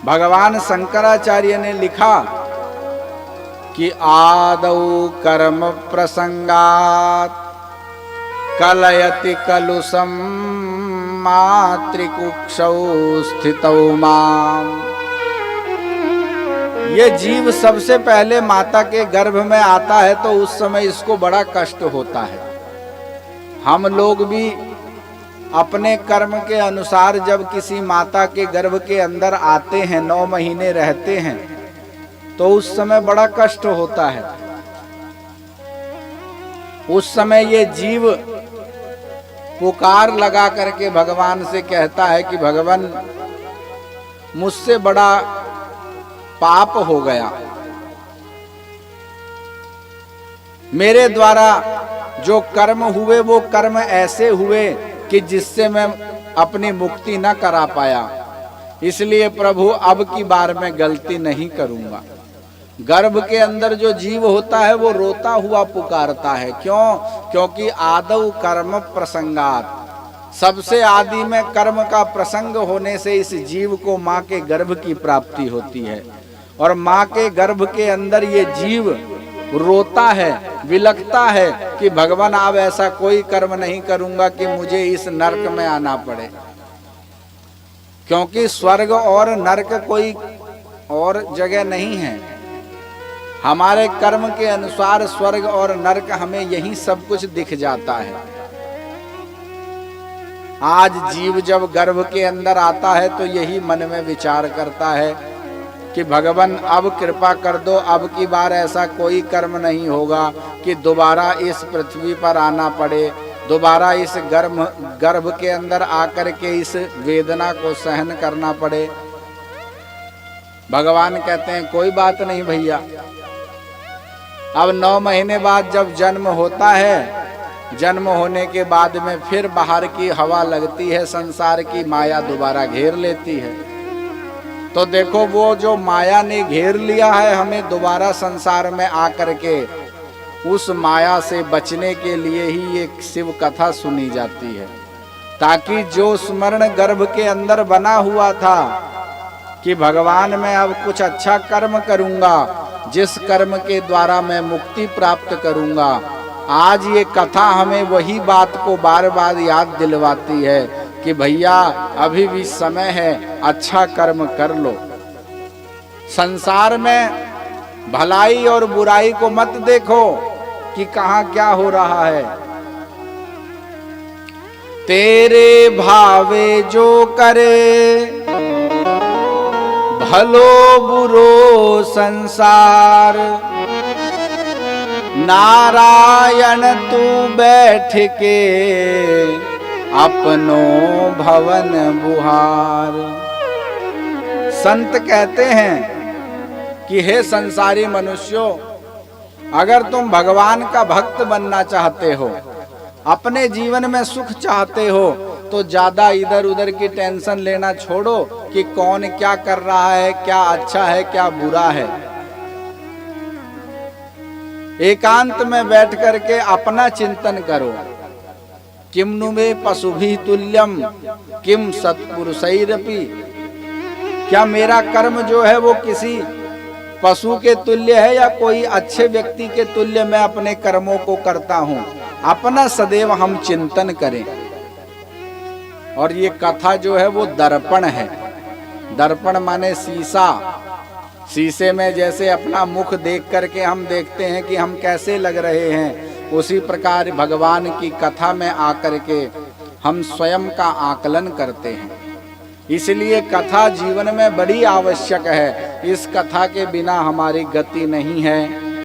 भगवान शंकराचार्य ने लिखा कि आदौ कर्म प्रसंगात कलयति कलुषम मातृकुक्षौ स्थितौ माम। ये जीव सबसे पहले माता के गर्भ में आता है तो उस समय इसको बड़ा कष्ट होता है। हम लोग भी अपने कर्म के अनुसार जब किसी माता के गर्भ के अंदर आते हैं, 9 महीने रहते हैं, तो उस समय बड़ा कष्ट होता है। उस समय ये जीव पुकार लगा करके भगवान से कहता है कि भगवान, मुझसे बड़ा पाप हो गया, मेरे द्वारा जो कर्म हुए वो कर्म ऐसे हुए कि जिससे मैं अपनी मुक्ति न करा पाया, इसलिए प्रभु अब की बार मैं गलती नहीं करूंगा। गर्भ के अंदर जो जीव होता है वो रोता हुआ पुकारता है। क्यों? क्योंकि आदौ कर्म प्रसंगात, सबसे आदि में कर्म का प्रसंग होने से इस जीव को माँ के गर्भ की प्राप्ति होती है। और माँ के गर्भ के अंदर ये जीव रोता है, विलखता है कि भगवान अब ऐसा कोई कर्म नहीं करूंगा कि मुझे इस नरक में आना पड़े। क्योंकि स्वर्ग और नरक कोई और जगह नहीं है। हमारे कर्म के अनुसार स्वर्ग और नरक हमें यही सब कुछ दिख जाता है। आज जीव जब गर्भ के अंदर आता है तो यही मन में विचार करता है कि भगवान अब कृपा कर दो, अब की बार ऐसा कोई कर्म नहीं होगा कि दोबारा इस पृथ्वी पर आना पड़े, दोबारा इस गर्भ के अंदर आकर के इस वेदना को सहन करना पड़े। भगवान कहते हैं कोई बात नहीं भैया, अब 9 महीने बाद जब जन्म होता है, जन्म होने के बाद में फिर बाहर की हवा लगती है, संसार की माया दोबारा घेर लेती है। तो देखो वो जो माया ने घेर लिया है हमें दोबारा संसार में आकर के, उस माया से बचने के लिए ही एक शिव कथा सुनी जाती है, ताकि जो स्मरण गर्भ के अंदर बना हुआ था कि भगवान मैं अब कुछ अच्छा कर्म करूंगा, जिस कर्म के द्वारा मैं मुक्ति प्राप्त करूंगा, आज ये कथा हमें वही बात को बार बार याद दिलवाती है कि भैया अभी भी समय है, अच्छा कर्म कर लो। संसार में भलाई और बुराई को मत देखो कि कहाँ क्या हो रहा है। तेरे भावे जो करे भलो बुरो संसार, नारायण तू बैठ के अपनो भवन बुहार। संत कहते हैं कि हे संसारी मनुष्यों, अगर तुम भगवान का भक्त बनना चाहते हो, अपने जीवन में सुख चाहते हो, तो ज्यादा इधर उधर की टेंशन लेना छोड़ो कि कौन क्या कर रहा है, क्या अच्छा है क्या बुरा है। एकांत में बैठ करके अपना चिंतन करो। किम नु मे पशुभिः तुल्यम किम सत्पुरुषैरपि, क्या मेरा कर्म जो है वो किसी पशु के तुल्य है या कोई अच्छे व्यक्ति के तुल्य मैं अपने कर्मों को करता हूँ। अपना सदैव हम चिंतन करें। और ये कथा जो है वो दर्पण है। दर्पण माने शीशा। शीशे में जैसे अपना मुख देख करके हम देखते हैं कि हम कैसे लग रहे हैं, उसी प्रकार भगवान की कथा में आकर के हम स्वयं का आकलन करते हैं। इसलिए कथा जीवन में बड़ी आवश्यक है। इस कथा के बिना हमारी गति नहीं है।